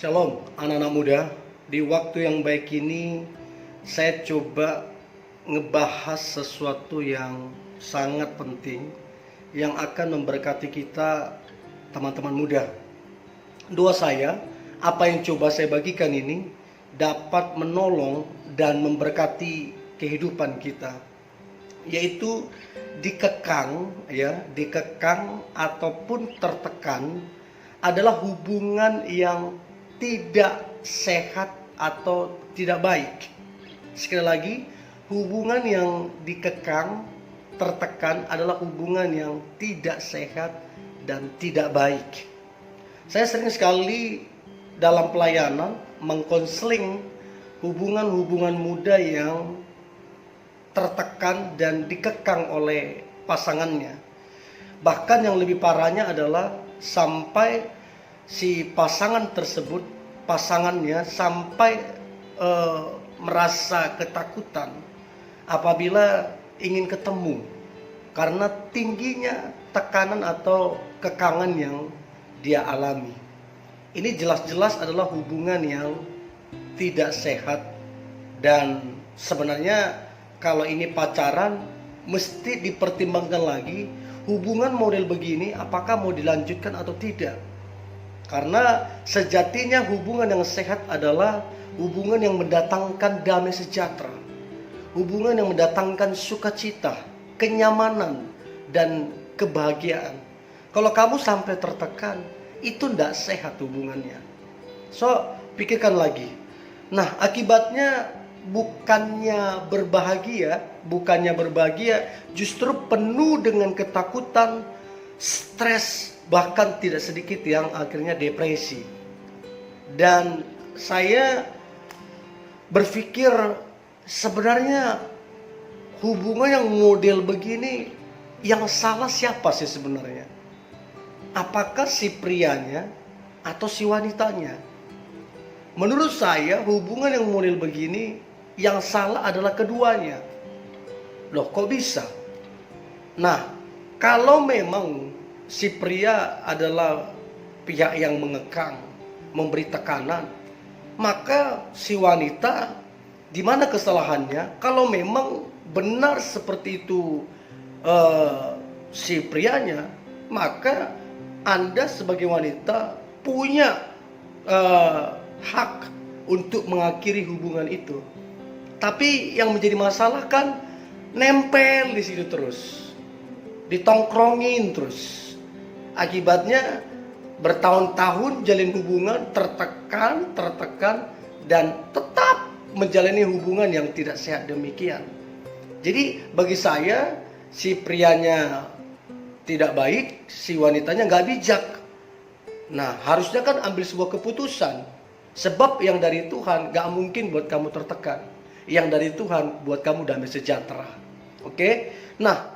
Shalom anak-anak muda. Di waktu yang baik ini saya coba ngebahas sesuatu yang sangat penting yang akan memberkati kita teman-teman muda. Doa saya, apa yang coba saya bagikan ini dapat menolong dan memberkati kehidupan kita, yaitu dikekang ataupun tertekan adalah hubungan yang tidak sehat atau tidak baik. Sekali lagi, hubungan yang dikekang, tertekan adalah hubungan yang tidak sehat dan tidak baik. Saya sering sekali dalam pelayanan mengkonseling hubungan-hubungan muda yang tertekan dan dikekang oleh pasangannya. Bahkan yang lebih parahnya adalah sampai si pasangannya sampai merasa ketakutan apabila ingin ketemu karena tingginya tekanan atau kekangan yang dia alami. Ini jelas-jelas adalah hubungan yang tidak sehat, dan sebenarnya kalau ini pacaran mesti dipertimbangkan lagi hubungan model begini apakah mau dilanjutkan atau tidak. Karena sejatinya hubungan yang sehat adalah hubungan yang mendatangkan damai sejahtera, hubungan yang mendatangkan sukacita, kenyamanan, dan kebahagiaan. Kalau kamu sampai tertekan, itu tidak sehat hubungannya. So, pikirkan lagi. Nah, akibatnya bukannya berbahagia, justru penuh dengan ketakutan, stres, bahkan tidak sedikit yang akhirnya depresi. Dan saya berpikir sebenarnya hubungan yang model begini yang salah siapa sih sebenarnya? Apakah si prianya atau si wanitanya? Menurut saya hubungan yang model begini yang salah adalah keduanya. Loh, kok bisa? Nah, kalau memang si pria adalah pihak yang mengekang, memberi tekanan, maka si wanita di mana kesalahannya? Kalau memang benar seperti itu si prianya, maka Anda sebagai wanita punya hak untuk mengakhiri hubungan itu. Tapi yang menjadi masalah kan nempel di situ terus, ditongkrongin terus. Akibatnya bertahun-tahun jalin hubungan tertekan dan tetap menjalani hubungan yang tidak sehat demikian. Jadi bagi saya si prianya tidak baik, si wanitanya nggak bijak. Nah, harusnya kan ambil sebuah keputusan. Sebab yang dari Tuhan nggak mungkin buat kamu tertekan. Yang dari Tuhan buat kamu damai sejahtera. Oke? Nah,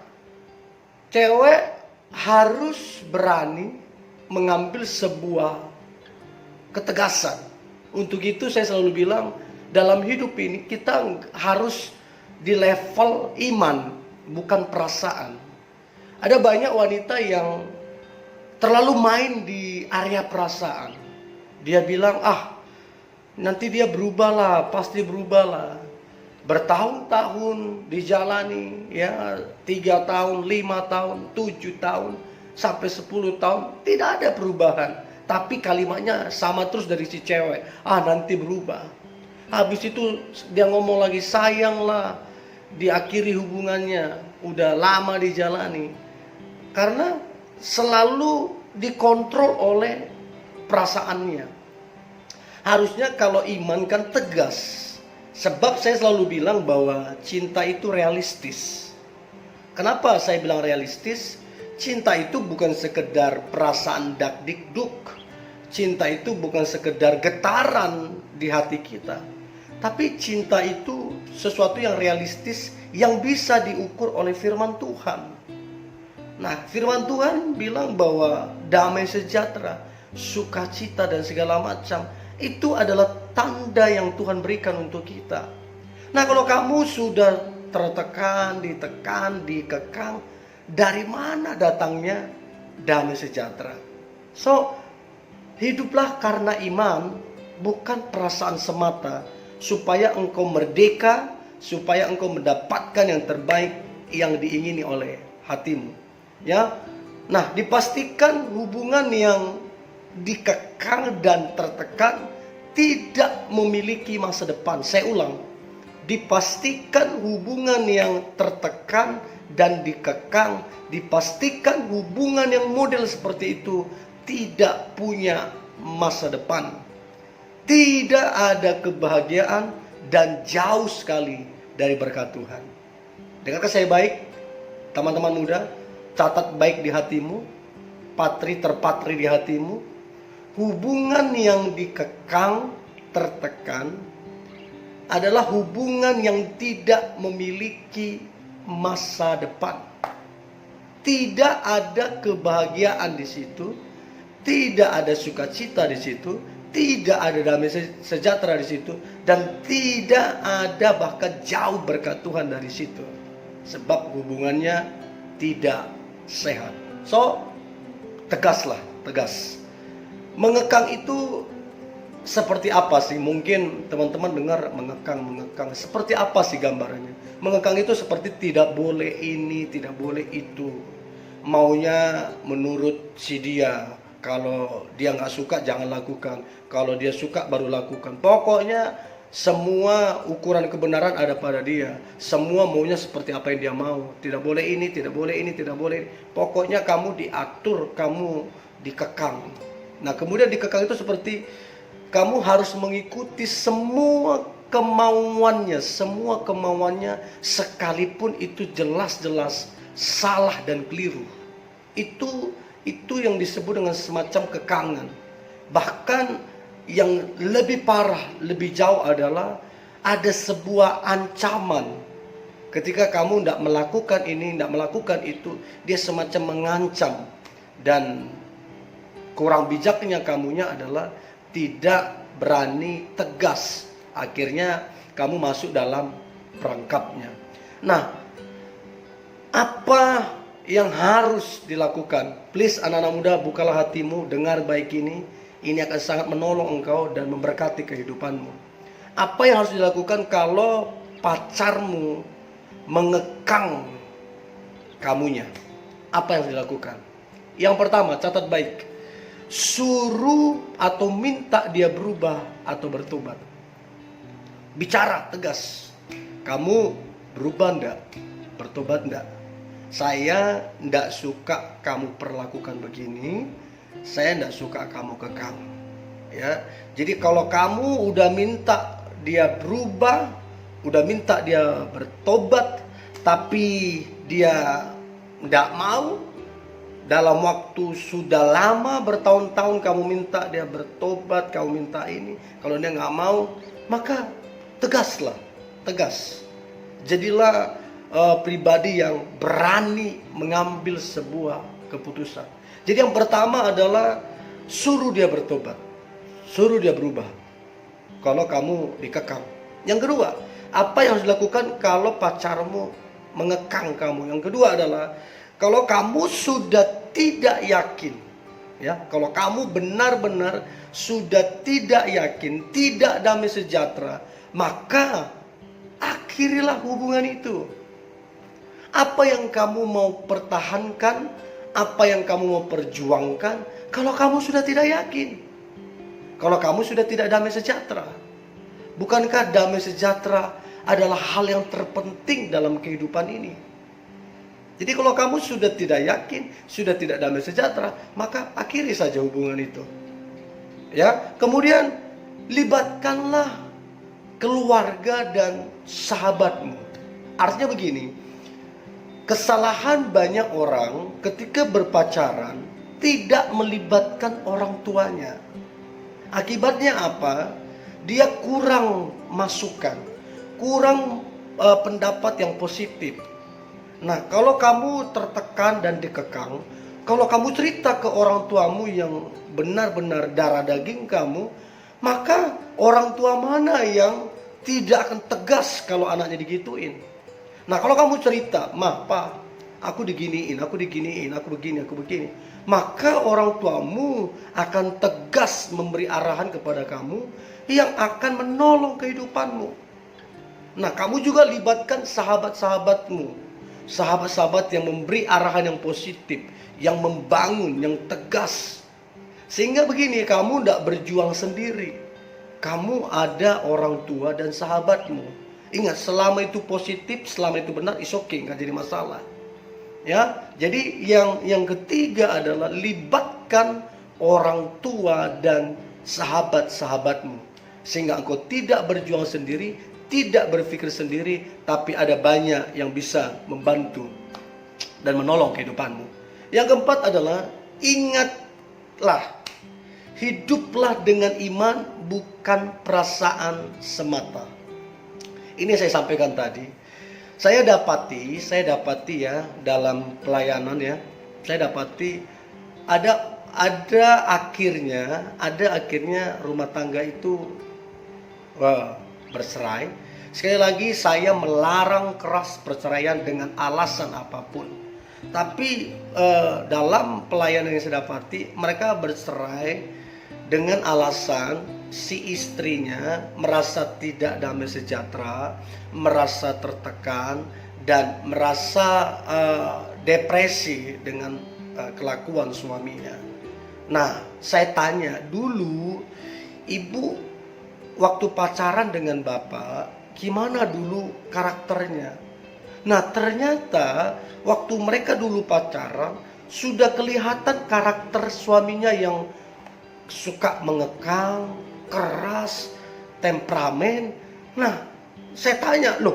cewek harus berani mengambil sebuah ketegasan. Untuk itu saya selalu bilang, dalam hidup ini kita harus di level iman, bukan perasaan. Ada banyak wanita yang terlalu main di area perasaan. Dia bilang, nanti dia berubah lah, pasti berubah lah. Bertahun-tahun dijalani, 3 tahun, 5 tahun, 7 tahun, sampai 10 tahun, tidak ada perubahan. Tapi kalimatnya sama terus dari si cewek, nanti berubah. Habis itu dia ngomong lagi, sayang lah, diakhiri hubungannya, udah lama dijalani. Karena selalu dikontrol oleh perasaannya. Harusnya kalau iman kan tegas. Sebab saya selalu bilang bahwa cinta itu realistis. Kenapa saya bilang realistis? Cinta itu bukan sekedar perasaan dak-dikduk. Cinta itu bukan sekedar getaran di hati kita. Tapi cinta itu sesuatu yang realistis yang bisa diukur oleh firman Tuhan. Nah, firman Tuhan bilang bahwa damai sejahtera, sukacita dan segala macam itu adalah tanda yang Tuhan berikan untuk kita. Nah, kalau kamu sudah tertekan, dikekang, dari mana datangnya damai sejahtera? So, hiduplah karena iman, bukan perasaan semata, supaya engkau merdeka, supaya engkau mendapatkan yang terbaik yang diingini oleh hatimu. Ya. Nah, dipastikan hubungan yang dikekang dan tertekan tidak memiliki masa depan. Saya ulang, dipastikan hubungan yang tertekan dan dikekang, dipastikan hubungan yang model seperti itu tidak punya masa depan. Tidak ada kebahagiaan dan jauh sekali dari berkat Tuhan. Dengarkan saya baik, teman-teman muda, catat baik di hatimu, terpatri di hatimu. Hubungan yang dikekang, tertekan adalah hubungan yang tidak memiliki masa depan. Tidak ada kebahagiaan di situ, tidak ada sukacita di situ, tidak ada damai sejahtera di situ, dan tidak ada bahkan jauh berkat Tuhan dari situ. Sebab hubungannya tidak sehat. So, tegaslah, tegas. Mengekang itu seperti apa sih? Mungkin teman-teman dengar mengekang. Seperti apa sih gambarannya? Mengekang itu seperti tidak boleh ini, tidak boleh itu. Maunya menurut si dia. Kalau dia nggak suka jangan lakukan. Kalau dia suka baru lakukan. Pokoknya semua ukuran kebenaran ada pada dia. Semua maunya seperti apa yang dia mau. Tidak boleh ini, tidak boleh ini, tidak boleh. Pokoknya kamu diatur, kamu dikekang. Nah, kemudian dikekang itu seperti kamu harus mengikuti semua kemauannya sekalipun itu jelas-jelas salah dan keliru. Itu yang disebut dengan semacam kekangan. Bahkan yang lebih parah, lebih jauh adalah ada sebuah ancaman. Ketika kamu tidak melakukan ini, tidak melakukan itu, dia semacam mengancam. Dan kurang bijaknya kamunya adalah tidak berani tegas. Akhirnya kamu masuk dalam perangkapnya. Nah, apa yang harus dilakukan? Please anak-anak muda, bukalah hatimu, dengar baik ini. Ini akan sangat menolong engkau dan memberkati kehidupanmu. Apa yang harus dilakukan kalau pacarmu mengekang kamunya? Apa yang harus dilakukan? Yang pertama, catat baik. Suruh atau minta dia berubah atau bertobat. Bicara tegas. Kamu berubah enggak? Bertobat enggak? Saya enggak suka kamu perlakukan begini. Saya enggak suka kamu kekang. Ya. Jadi kalau kamu udah minta dia berubah, udah minta dia bertobat, tapi dia enggak mau, dalam waktu sudah lama bertahun-tahun kamu minta dia bertobat, kamu minta ini, kalau dia nggak mau, maka tegaslah, tegas. Jadilah pribadi yang berani mengambil sebuah keputusan. Jadi yang pertama adalah suruh dia bertobat, suruh dia berubah. Kalau kamu dikekang. Yang kedua, apa yang harus dilakukan kalau pacarmu mengekang kamu? Yang kedua adalah kalau kamu sudah tidak yakin, ya, kalau kamu benar-benar sudah tidak yakin, tidak damai sejahtera, maka akhirilah hubungan itu. Apa yang kamu mau pertahankan, apa yang kamu mau perjuangkan, kalau kamu sudah tidak yakin, kalau kamu sudah tidak damai sejahtera? Bukankah damai sejahtera adalah hal yang terpenting dalam kehidupan ini? Jadi kalau kamu sudah tidak yakin, sudah tidak damai sejahtera, maka akhiri saja hubungan itu. Ya, kemudian libatkanlah keluarga dan sahabatmu. Artinya begini, kesalahan banyak orang ketika berpacaran tidak melibatkan orang tuanya. Akibatnya apa? Dia kurang masukan, kurang pendapat yang positif. Nah, kalau kamu tertekan dan dikekang, kalau kamu cerita ke orang tuamu yang benar-benar darah daging kamu, maka orang tua mana yang tidak akan tegas kalau anaknya digituin? Nah, kalau kamu cerita, "Mah, Pa, aku diginiin, aku diginiin, aku begini, aku begini. Maka orang tuamu akan tegas memberi arahan kepada kamu yang akan menolong kehidupanmu. Nah, kamu juga libatkan sahabat-sahabatmu. Sahabat-sahabat yang memberi arahan yang positif, yang membangun, yang tegas. Sehingga begini, kamu tidak berjuang sendiri. Kamu ada orang tua dan sahabatmu. Ingat, selama itu positif, selama itu benar, is okay, nggak jadi masalah. Ya, jadi yang ketiga adalah libatkan orang tua dan sahabat-sahabatmu, sehingga engkau tidak berjuang sendiri, tidak berpikir sendiri, tapi ada banyak yang bisa membantu dan menolong kehidupanmu. Yang keempat adalah ingatlah, hiduplah dengan iman, bukan perasaan semata. Ini saya sampaikan tadi. Saya dapati ya dalam pelayanan ya, saya dapati ada akhirnya rumah tangga itu bercerai. Sekali lagi saya melarang keras perceraian dengan alasan apapun. Tapi dalam pelayanan yang saya dapati, mereka bercerai dengan alasan si istrinya merasa tidak damai sejahtera, merasa tertekan, dan merasa depresi dengan kelakuan suaminya. Nah, saya tanya dulu, ibu waktu pacaran dengan bapak, gimana dulu karakternya? Nah, ternyata waktu mereka dulu pacaran, sudah kelihatan karakter suaminya yang suka mengekang, keras, temperamen. Nah, saya tanya, loh,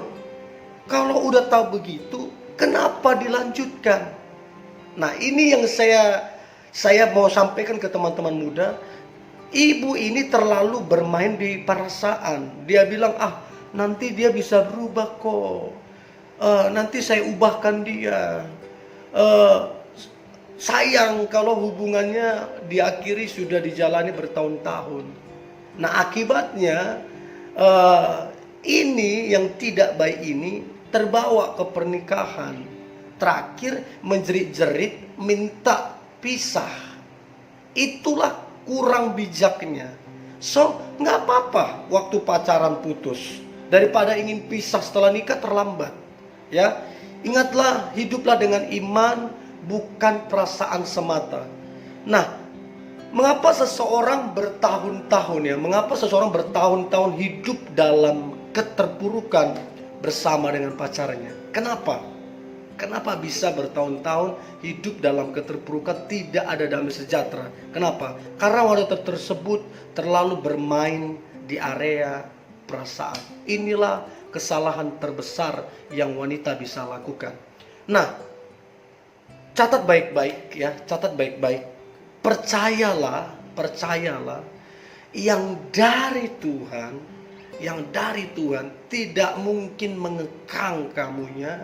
kalau udah tahu begitu, kenapa dilanjutkan? Nah, ini yang saya mau sampaikan ke teman-teman muda. Ibu ini terlalu bermain di perasaan. Dia bilang, nanti dia bisa berubah kok. Nanti saya ubahkan dia. Sayang kalau hubungannya diakhiri sudah dijalani bertahun-tahun. Nah, akibatnya ini yang tidak baik ini terbawa ke pernikahan. Terakhir menjerit-jerit minta pisah. Itulah kurang bijaknya. So, nggak apa-apa waktu pacaran putus. Daripada ingin pisah setelah nikah terlambat. Ya, ingatlah, hiduplah dengan iman, bukan perasaan semata. Nah, mengapa seseorang bertahun-tahun hidup dalam keterpurukan bersama dengan pacarnya? Kenapa bisa bertahun-tahun hidup dalam keterpurukan, tidak ada damai sejahtera? Kenapa? Karena wanita tersebut terlalu bermain di area perasaan. Inilah kesalahan terbesar yang wanita bisa lakukan. Nah, catat baik-baik ya, catat baik-baik. Percayalah, yang dari Tuhan tidak mungkin mengekang kamunya,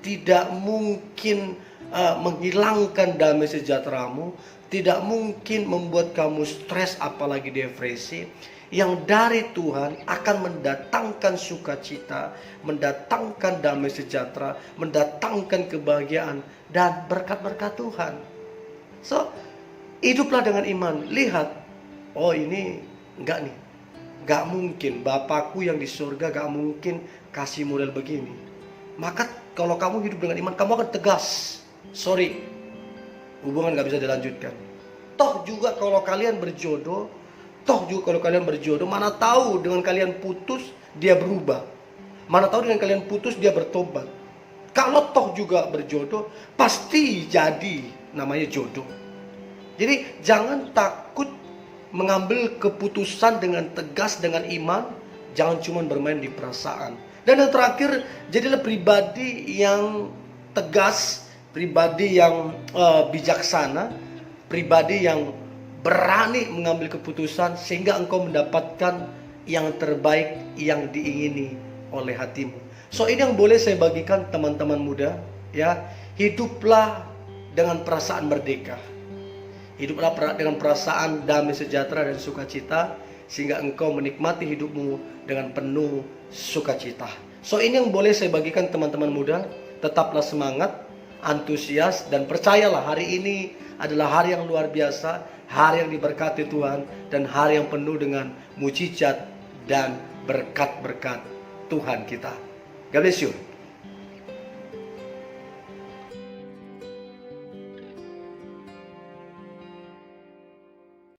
tidak mungkin menghilangkan damai sejahteramu, tidak mungkin membuat kamu stres apalagi depresi. Yang dari Tuhan akan mendatangkan sukacita, mendatangkan damai sejahtera, mendatangkan kebahagiaan dan berkat-berkat Tuhan. So, hiduplah dengan iman. Lihat, oh ini enggak nih, enggak mungkin Bapakku yang di surga enggak mungkin kasih model begini. Maka kalau kamu hidup dengan iman, kamu akan tegas. Sorry, hubungan enggak bisa dilanjutkan. Toh juga kalau kalian berjodoh, mana tahu dengan kalian putus dia berubah. Mana tahu dengan kalian putus dia bertobat. Kalau toh juga berjodoh, pasti jadi namanya jodoh. Jadi jangan takut mengambil keputusan dengan tegas, dengan iman. Jangan cuma bermain di perasaan. Dan yang terakhir, jadilah pribadi yang tegas, pribadi yang bijaksana, pribadi yang berani mengambil keputusan sehingga engkau mendapatkan yang terbaik yang diingini oleh hatimu. So, ini yang boleh saya bagikan teman-teman muda, ya. Hiduplah dengan perasaan merdeka. Hiduplah dengan perasaan damai sejahtera dan sukacita sehingga engkau menikmati hidupmu dengan penuh sukacita. So, ini yang boleh saya bagikan teman-teman muda. Tetaplah semangat, antusias, dan percayalah hari ini adalah hari yang luar biasa, hari yang diberkati Tuhan, dan hari yang penuh dengan mujizat dan berkat-berkat Tuhan kita. God bless you.